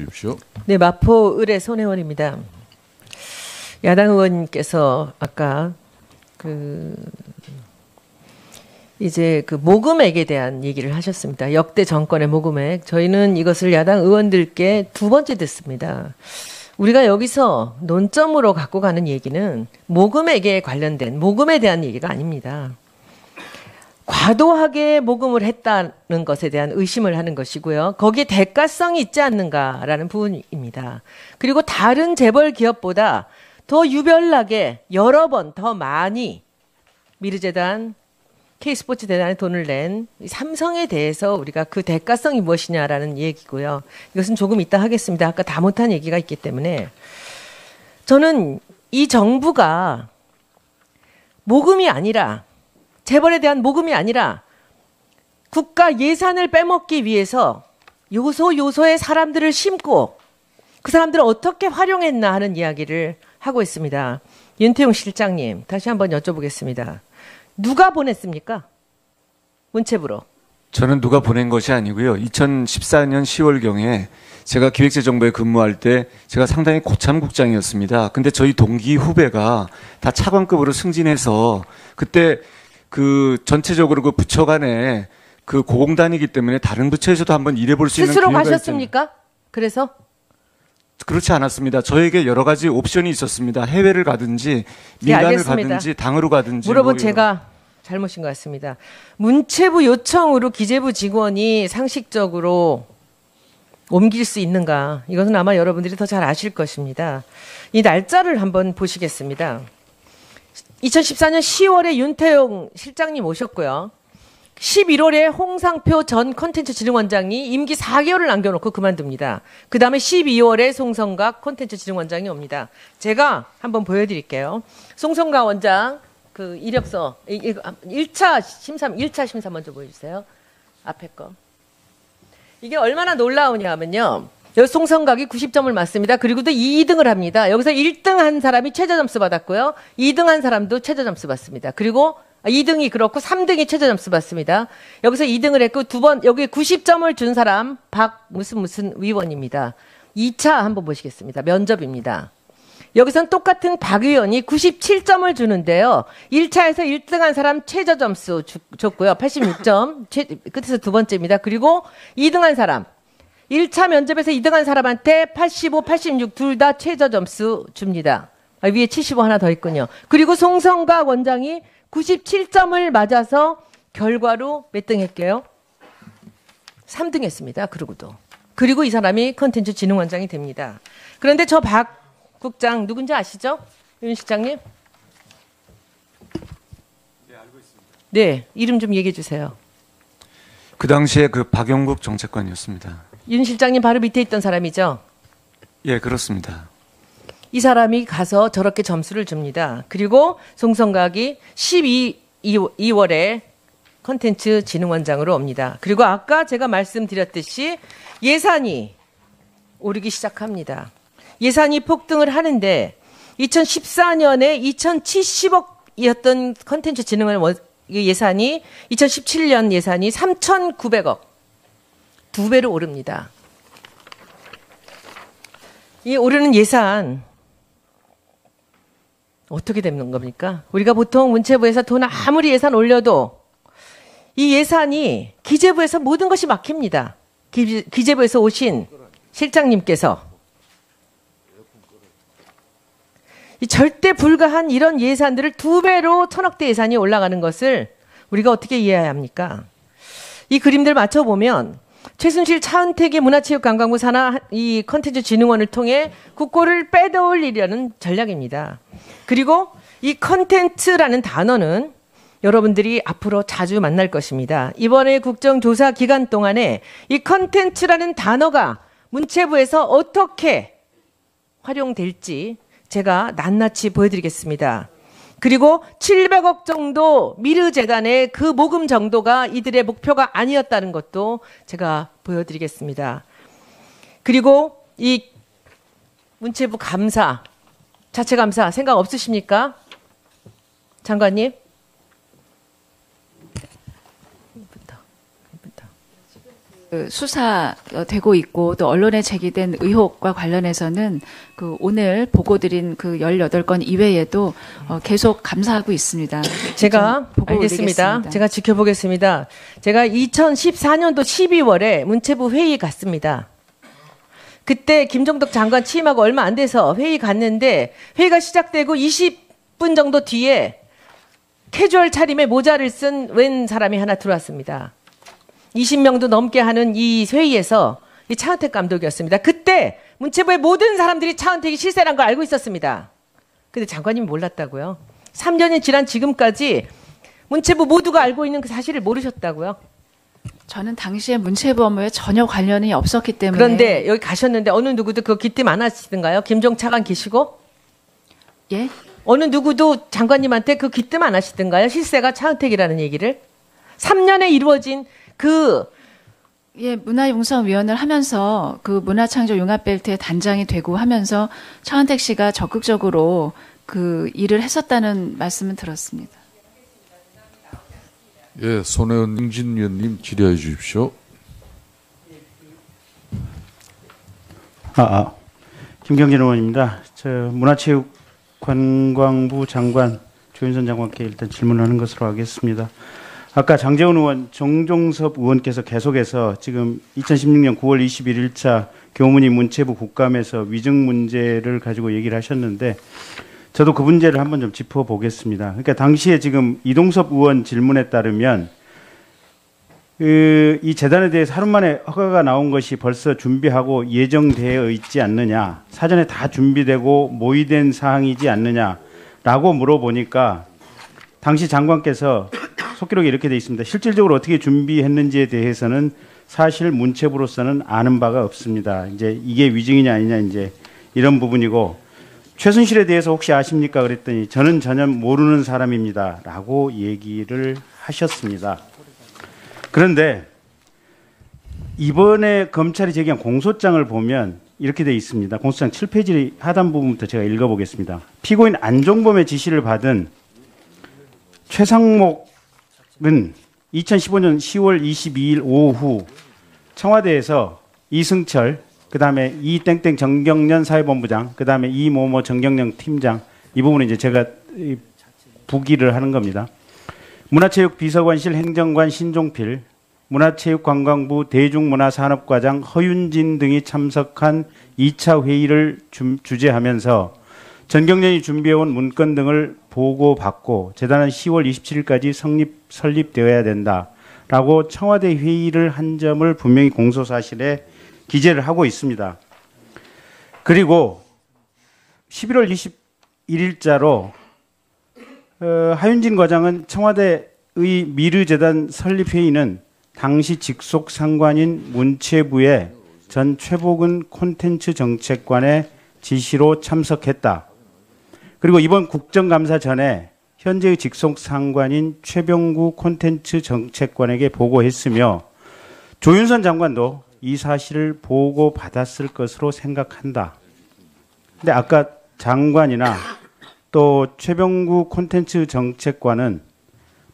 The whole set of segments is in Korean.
주십시오. 네, 마포 의뢰 손혜원입니다. 야당 의원님께서 아까 이제 모금액에 대한 얘기를 하셨습니다. 역대 정권의 모금액. 저희는 이것을 야당 의원들께 두 번째 듣습니다. 우리가 여기서 논점으로 갖고 가는 얘기는 모금액에 관련된 모금에 대한 얘기가 아닙니다. 과도하게 모금을 했다는 것에 대한 의심을 하는 것이고요. 거기에 대가성이 있지 않는가라는 부분입니다. 그리고 다른 재벌 기업보다 더 유별나게 여러 번 더 많이 미르재단, K스포츠재단에 돈을 낸 삼성에 대해서 우리가 그 대가성이 무엇이냐라는 얘기고요. 이것은 조금 이따 하겠습니다. 아까 다 못한 얘기가 있기 때문에 저는 이 정부가 모금이 아니라 재벌에 대한 모금이 아니라 국가 예산을 빼먹기 위해서 요소요소의 사람들을 심고 그 사람들을 어떻게 활용했나 하는 이야기를 하고 있습니다. 윤태용 실장님, 다시 한번 여쭤보겠습니다. 누가 보냈습니까? 문체부로. 저는 누가 보낸 것이 아니고요. 2014년 10월경에 제가 기획재정부에 근무할 때 제가 상당히 고참 국장이었습니다. 근데 저희 동기 후배가 다 차관급으로 승진해서 그때 전체적으로 부처 간에 고공단이기 때문에 다른 부처에서도 한번 일해볼 수 있는 스스로 기회가 가셨습니까? 그래서? 그렇지 않았습니다. 저에게 여러 가지 옵션이 있었습니다. 해외를 가든지 민간을 네, 가든지 당으로 가든지. 물어본 제가 잘못인 것 같습니다. 문체부 요청으로 기재부 직원이 상식적으로 옮길 수 있는가? 이것은 아마 여러분들이 더 잘 아실 것입니다. 이 날짜를 한번 보시겠습니다. 2014년 10월에 윤태용 실장님 오셨고요. 11월에 홍상표 전 콘텐츠진흥원장이 임기 4개월을 남겨놓고 그만둡니다. 그 다음에 12월에 송성각 콘텐츠진흥원장이 옵니다. 제가 한번 보여드릴게요. 송성각 원장 이력서 1차 심사 먼저 보여주세요. 앞에 거. 이게 얼마나 놀라우냐 하면요. 여기 송성각이 90점을 맞습니다. 그리고 또 2등을 합니다. 여기서 1등 한 사람이 최저점수 받았고요. 2등 한 사람도 최저점수 받습니다. 그리고 2등이 그렇고 3등이 최저점수 받습니다. 여기서 2등을 했고 여기 90점을 준 사람 무슨 위원입니다. 2차 한번 보시겠습니다. 면접입니다. 여기선 똑같은 박 의원이 97점을 주는데요. 1차에서 1등한 사람 최저점수 줬고요. 86점. 끝에서 두 번째입니다. 그리고 2등한 사람. 1차 면접에서 2등한 사람한테 85, 86 둘 다 최저점수 줍니다. 위에 75 하나 더 있군요. 그리고 송성각 원장이 97점을 맞아서 결과로 몇 등 했게요? 3등 했습니다. 그리고 이 사람이 컨텐츠 진흥원장이 됩니다. 그런데 저 박 국장 누군지 아시죠? 윤 실장님? 네, 알고 있습니다. 네, 이름 좀 얘기해 주세요. 그 당시에 박영국 정책관이었습니다. 윤 실장님 바로 밑에 있던 사람이죠? 예, 그렇습니다. 이 사람이 가서 저렇게 점수를 줍니다. 그리고 송성각이 12월에 컨텐츠 진흥원장으로 옵니다. 그리고 아까 제가 말씀드렸듯이 예산이 오르기 시작합니다. 예산이 폭등을 하는데 2014년에 2,070억이었던 컨텐츠 진흥원 예산이 2017년 예산이 3,900억. 2배로 오릅니다. 이 오르는 예산 어떻게 되는 겁니까? 우리가 보통 문체부에서 돈 아무리 예산 올려도 이 예산이 기재부에서 모든 것이 막힙니다. 기재부에서 오신 실장님께서 이 절대 불가한 이런 예산들을 2배로 1,000억대 예산이 올라가는 것을 우리가 어떻게 이해해야 합니까? 이 그림들 맞춰보면 최순실 차은택의 문화체육관광부 산하 이 컨텐츠 진흥원을 통해 국고를 빼돌리려는 전략입니다. 그리고 이 컨텐츠라는 단어는 여러분들이 앞으로 자주 만날 것입니다. 이번에 국정조사 기간 동안에 이 컨텐츠라는 단어가 문체부에서 어떻게 활용될지 제가 낱낱이 보여드리겠습니다. 그리고 700억 정도 미르재단의 그 모금 정도가 이들의 목표가 아니었다는 것도 제가 보여드리겠습니다. 그리고 이 문체부 감사, 자체 감사 생각 없으십니까? 장관님? 수사되고 있고 또 언론에 제기된 의혹과 관련해서는 그 오늘 보고드린 그 18건 이외에도 계속 감사하고 있습니다. 제가 보고 알겠습니다. 올리겠습니다. 제가 지켜보겠습니다. 제가 2014년도 12월에 문체부 회의 갔습니다. 그때 김종덕 장관 취임하고 얼마 안 돼서 회의 갔는데 회의가 시작되고 20분 정도 뒤에 캐주얼 차림에 모자를 쓴 웬 사람이 하나 들어왔습니다. 20명도 넘게 하는 이 회의에서 이 차은택 감독이었습니다. 그때 문체부의 모든 사람들이 차은택이 실세란 걸 알고 있었습니다. 근데 장관님이 몰랐다고요. 3년이 지난 지금까지 문체부 모두가 알고 있는 그 사실을 모르셨다고요. 저는 당시에 문체부 업무에 전혀 관련이 없었기 때문에. 그런데 여기 가셨는데 어느 누구도 그거 기뜸 안 하시던가요? 김종 차관 계시고? 예? 어느 누구도 장관님한테 그 기뜸 안 하시던가요? 실세가 차은택이라는 얘기를? 3년에 이루어진 예, 문화융성위원을 하면서 그 문화창조융합벨트의 단장이 되고 하면서 차은택 씨가 적극적으로 그 일을 했었다는 말씀은 들었습니다. 예, 손혜원 행진위원님 질의해 주십시오. 김경진 의원입니다. 저 문화체육관광부 장관 조윤선 장관께 일단 질문하는 것으로 하겠습니다. 아까 장제원 의원, 정종섭 의원께서 계속해서 지금 2016년 9월 21일자 교문위 문체부 국감에서 위증 문제를 가지고 얘기를 하셨는데 저도 그 문제를 한번 좀 짚어보겠습니다. 그러니까 당시에 지금 이동섭 의원 질문에 따르면 이 재단에 대해서 하루 만에 허가가 나온 것이 벌써 준비하고 예정되어 있지 않느냐, 사전에 다 준비되고 모의된 사항이지 않느냐라고 물어보니까 당시 장관께서 속기록에 이렇게 돼 있습니다. 실질적으로 어떻게 준비했는지에 대해서는 사실 문체부로서는 아는 바가 없습니다. 이제 이게 위증이냐 아니냐 이제 이런 부분이고, 최순실에 대해서 혹시 아십니까? 그랬더니 저는 전혀 모르는 사람입니다라고 얘기를 하셨습니다. 그런데 이번에 검찰이 제기한 공소장을 보면 이렇게 돼 있습니다. 공소장 7페이지 하단 부분부터 제가 읽어보겠습니다. 피고인 안종범의 지시를 받은 최상목은 2015년 10월 22일 오후 청와대에서 이승철, 그 다음에 이땡땡 정경련 사회본부장, 그 다음에 이모모 정경련 팀장, 이 부분은 이제 제가 부기를 하는 겁니다. 문화체육비서관실 행정관 신종필, 문화체육관광부 대중문화산업과장 허윤진 등이 참석한 2차 회의를 주재하면서 정경련이 준비해온 문건 등을 보고받고 재단은 10월 27일까지 설립되어야 된다라고 청와대 회의를 한 점을 분명히 공소사실에 기재를 하고 있습니다. 그리고 11월 21일자로 하윤진 과장은 청와대의 미르재단 설립회의는 당시 직속 상관인 문체부의 전 최복은 콘텐츠 정책관의 지시로 참석했다. 그리고 이번 국정감사 전에 현재의 직속 상관인 최병구 콘텐츠 정책관에게 보고했으며 조윤선 장관도 이 사실을 보고받았을 것으로 생각한다. 근데 아까 장관이나 또 최병구 콘텐츠 정책관은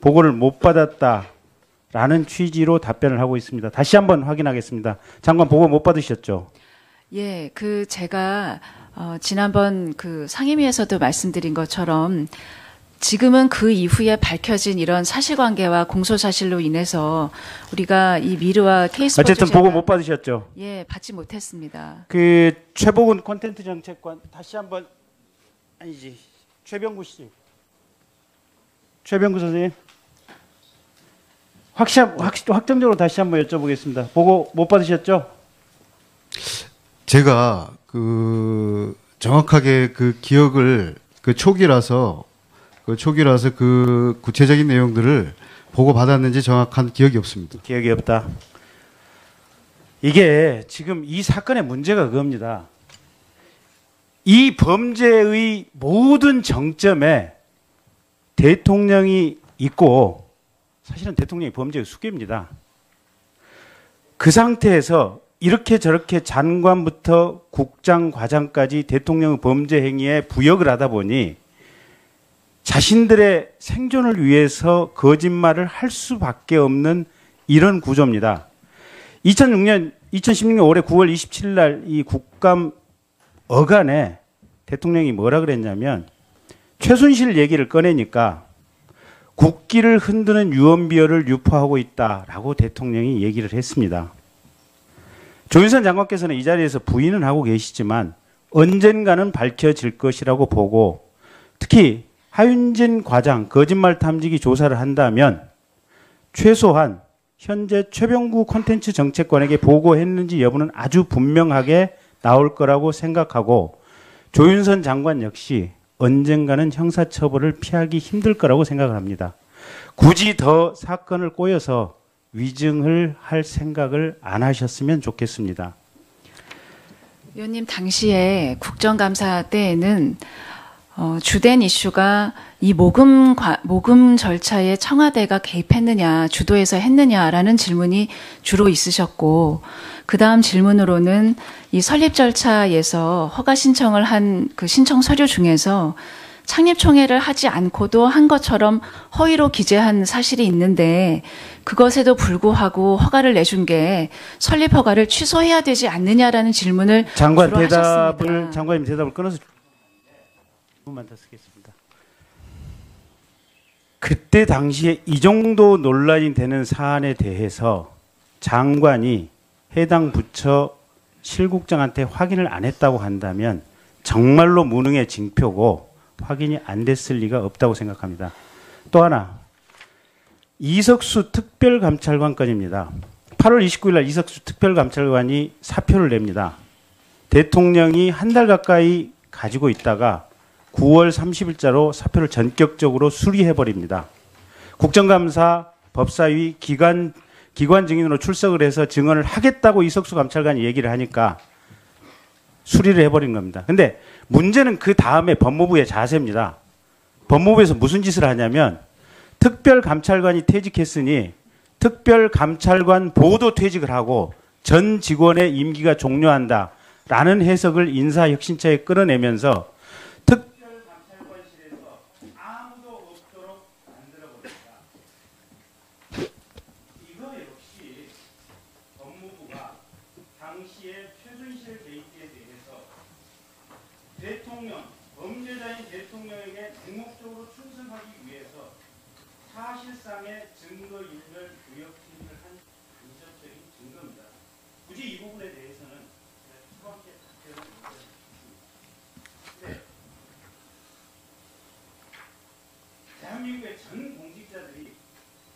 보고를 못 받았다라는 취지로 답변을 하고 있습니다. 다시 한번 확인하겠습니다. 장관 보고 못 받으셨죠? 예, 제가 지난번 상임위에서도 말씀드린 것처럼 지금은 그 이후에 밝혀진 이런 사실관계와 공소사실로 인해서 우리가 이 미르와 케이스포츠 어쨌든 보고 못 받으셨죠? 예, 받지 못했습니다. 최복은 콘텐츠 정책관 다시 한번 아니지 최병구 씨, 최병구 선생님 확정적으로 다시 한번 여쭤보겠습니다. 보고 못 받으셨죠? 제가 정확하게 기억을 초기라서 구체적인 내용들을 보고 받았는지 정확한 기억이 없습니다. 기억이 없다. 이게 지금 이 사건의 문제가 그겁니다. 이 범죄의 모든 정점에 대통령이 있고 사실은 대통령이 범죄의 수괴입니다. 그 상태에서 이렇게 저렇게 장관부터 국장, 과장까지 대통령의 범죄 행위에 부역을 하다 보니 자신들의 생존을 위해서 거짓말을 할 수밖에 없는 이런 구조입니다. 2016년 올해 9월 27일 날 이 국감 어간에 대통령이 뭐라 그랬냐면 최순실 얘기를 꺼내니까 국기를 흔드는 유언비어를 유포하고 있다라고 대통령이 얘기를 했습니다. 조윤선 장관께서는 이 자리에서 부인은 하고 계시지만 언젠가는 밝혀질 것이라고 보고 특히 하윤진 과장 거짓말 탐지기 조사를 한다면 최소한 현재 최병구 콘텐츠 정책관에게 보고했는지 여부는 아주 분명하게 나올 거라고 생각하고 조윤선 장관 역시 언젠가는 형사처벌을 피하기 힘들 거라고 생각을 합니다. 굳이 더 사건을 꼬여서 위증을 할 생각을 안 하셨으면 좋겠습니다. 위원님, 당시에 국정감사 때에는 주된 이슈가 이 모금 절차에 청와대가 개입했느냐, 주도해서 했느냐라는 질문이 주로 있으셨고, 그 다음 질문으로는 이 설립 절차에서 허가 신청을 한 그 신청 서류 중에서 창립총회를 하지 않고도 한 것처럼 허위로 기재한 사실이 있는데 그것에도 불구하고 허가를 내준 게 설립 허가를 취소해야 되지 않느냐라는 질문을 주로 하셨습니다. 장관님 대답을 끊어서 1분만 더 쓰겠습니다. 그때 당시에 이 정도 논란이 되는 사안에 대해서 장관이 해당 부처 실국장한테 확인을 안 했다고 한다면 정말로 무능의 징표고 확인이 안 됐을 리가 없다고 생각합니다. 또 하나, 이석수 특별감찰관 건입니다. 8월 29일 날 이석수 특별감찰관이 사표를 냅니다. 대통령이 한 달 가까이 가지고 있다가 9월 30일자로 사표를 전격적으로 수리해버립니다. 국정감사 법사위 기관 증인으로 출석을 해서 증언을 하겠다고 이석수 감찰관이 얘기를 하니까 수리를 해버린 겁니다. 근데 문제는 그 다음에 법무부의 자세입니다. 법무부에서 무슨 짓을 하냐면 특별감찰관이 퇴직했으니 특별감찰관 보도 퇴직을 하고 전 직원의 임기가 종료한다라는 해석을 인사혁신처에 끌어내면서 특별감찰관실에서 아무도 없도록 만들어버립니다. 이거 역시 법무부가 당시에 최순실 게이트에 대해서 대통령, 범죄자인 대통령에게 맹목적으로 충성하기 위해서 사실상의 증거인멸 구역행위를 한 간접적인 증거입니다. 굳이 이 부분에 대해서는 수밖에 답변을 못 드리겠습니다. 네. 대한민국의 전 공직자들이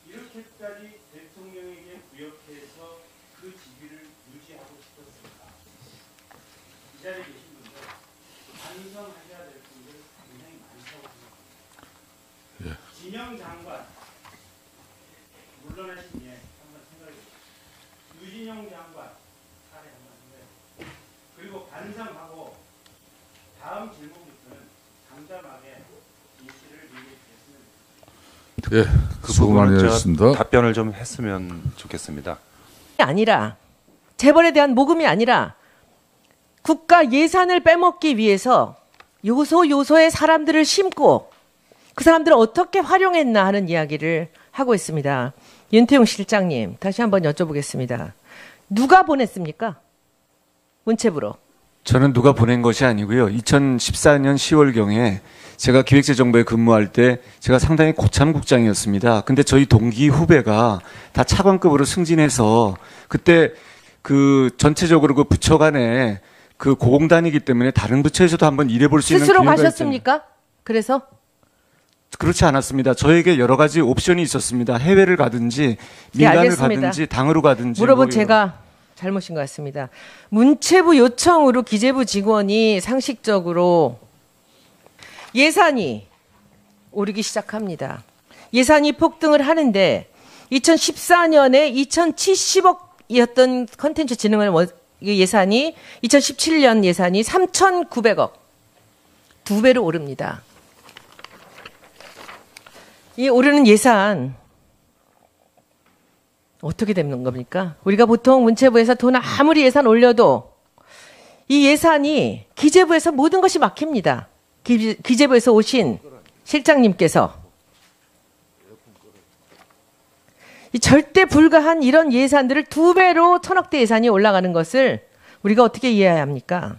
이렇게까지 대통령에게 구역해서 그 지위를 유지하고 싶었습니다. 이 자리에 계신 분들 반성하셔야 될 분들 굉장히 많다고 생각합니다. 예. 진영 장관 물러나신 예 한번 생각해 보십시오. 유진영 장관 사례 한번 생각해 보십시오. 그리고 반성하고 다음 질문부터는 담담하게 진실을 얘기했으면 좋겠습니다. 예, 수고 많이 하셨습니다. 답변을 좀 했으면 좋겠습니다. 아니라 재벌에 대한 모금이 아니라 국가 예산을 빼먹기 위해서 요소요소의 사람들을 심고 그 사람들을 어떻게 활용했나 하는 이야기를 하고 있습니다. 윤태용 실장님, 다시 한번 여쭤보겠습니다. 누가 보냈습니까? 문체부로. 저는 누가 보낸 것이 아니고요. 2014년 10월경에 제가 기획재정부에 근무할 때 제가 상당히 고참 국장이었습니다. 근데 저희 동기 후배가 다 차관급으로 승진해서 그때 그 전체적으로 그 부처 간에 그 고공단이기 때문에 다른 부처에서도 한번 일해볼 수 있는 스스로 기회가 가셨습니까? 그래서? 그렇지 않았습니다. 저에게 여러 가지 옵션이 있었습니다. 해외를 가든지 민간을 알겠습니다. 가든지 당으로 가든지. 물어본 제가 잘못인 것 같습니다. 문체부 요청으로 기재부 직원이 상식적으로 예산이 오르기 시작합니다. 예산이 폭등을 하는데 2014년에 2,070억이었던 컨텐츠 진흥원 예산이 2017년 예산이 3,900억. 2배로 오릅니다. 이 오르는 예산 어떻게 되는 겁니까? 우리가 보통 문체부에서 돈 아무리 예산 올려도 이 예산이 기재부에서 모든 것이 막힙니다. 기재부에서 오신 실장님께서 이 절대 불가한 이런 예산들을 2배로 1,000억대 예산이 올라가는 것을 우리가 어떻게 이해해야 합니까?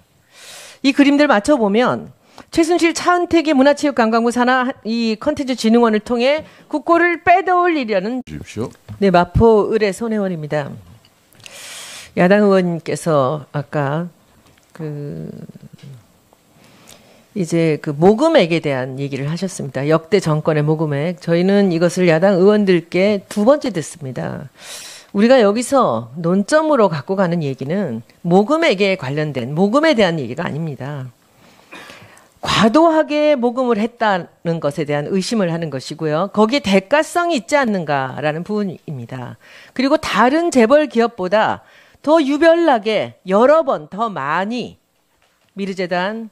이 그림들 맞춰보면 최순실 차은택의 문화체육관광부 산하 이 컨텐츠진흥원을 통해 국고를 빼돌리려는 주십시오. 네, 마포 의뢰 손혜원입니다. 야당 의원님께서 아까 이제 모금액에 대한 얘기를 하셨습니다. 역대 정권의 모금액. 저희는 이것을 야당 의원들께 2번째 듣습니다. 우리가 여기서 논점으로 갖고 가는 얘기는 모금액에 관련된 모금에 대한 얘기가 아닙니다. 과도하게 모금을 했다는 것에 대한 의심을 하는 것이고요. 거기에 대가성이 있지 않는가라는 부분입니다. 그리고 다른 재벌 기업보다 더 유별나게 여러 번 더 많이 미르재단,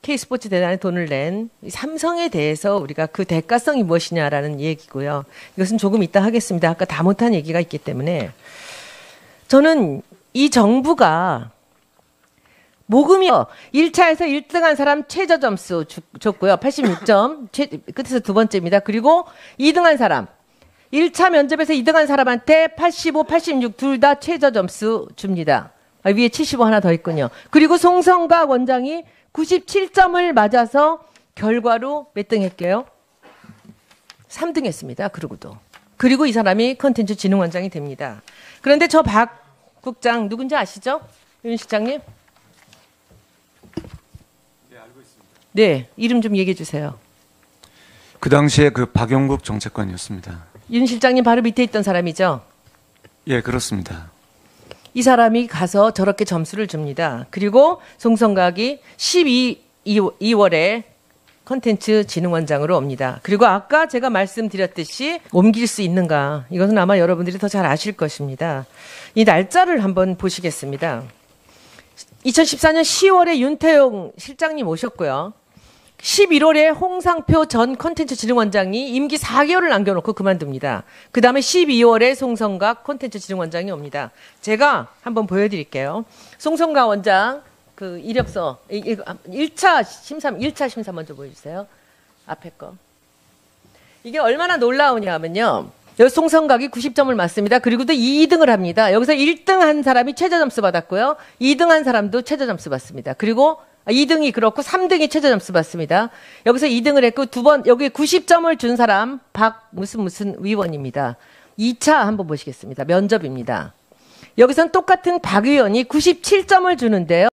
K스포츠 재단에 돈을 낸 삼성에 대해서 우리가 그 대가성이 무엇이냐라는 얘기고요. 이것은 조금 이따 하겠습니다. 아까 다 못한 얘기가 있기 때문에 저는 이 정부가 모금이요. 1차에서 1등한 사람 최저 점수 줬고요. 86점. 끝에서 2번째입니다. 그리고 2등한 사람. 1차 면접에서 2등한 사람한테 85, 86 둘 다 최저 점수 줍니다. 위에 75 하나 더 있군요. 그리고 송성각 원장이 97점을 맞아서 결과로 몇 등 했게요? 3등 했습니다. 그리고 이 사람이 컨텐츠진흥원장이 됩니다. 그런데 저 박 국장 누군지 아시죠? 윤 실장님? 네, 이름 좀 얘기해 주세요. 그 당시에 박영국 정책관이었습니다. 윤 실장님 바로 밑에 있던 사람이죠? 예, 그렇습니다. 이 사람이 가서 저렇게 점수를 줍니다. 그리고 송성각이 12월에 컨텐츠진흥원장으로 옵니다. 그리고 아까 제가 말씀드렸듯이 옮길 수 있는가? 이것은 아마 여러분들이 더 잘 아실 것입니다. 이 날짜를 한번 보시겠습니다. 2014년 10월에 윤태용 실장님 오셨고요. 11월에 홍상표 전 콘텐츠진흥원장이 임기 4개월을 남겨놓고 그만둡니다. 그 다음에 12월에 송성각 콘텐츠진흥원장이 옵니다. 제가 한번 보여드릴게요. 송성각 원장 이력서 1차 심사 먼저 보여주세요. 앞에 거. 이게 얼마나 놀라우냐 하면요. 여기 송성각이 90점을 맞습니다. 그리고 또 2등을 합니다. 여기서 1등 한 사람이 최저 점수 받았고요. 2등 한 사람도 최저 점수 받습니다. 그리고 2등이 그렇고 3등이 최저 점수 받습니다. 여기서 2등을 했고 여기 90점을 준 사람 무슨 위원입니다. 2차 한번 보시겠습니다. 면접입니다. 여기선 똑같은 박 의원이 97점을 주는데요.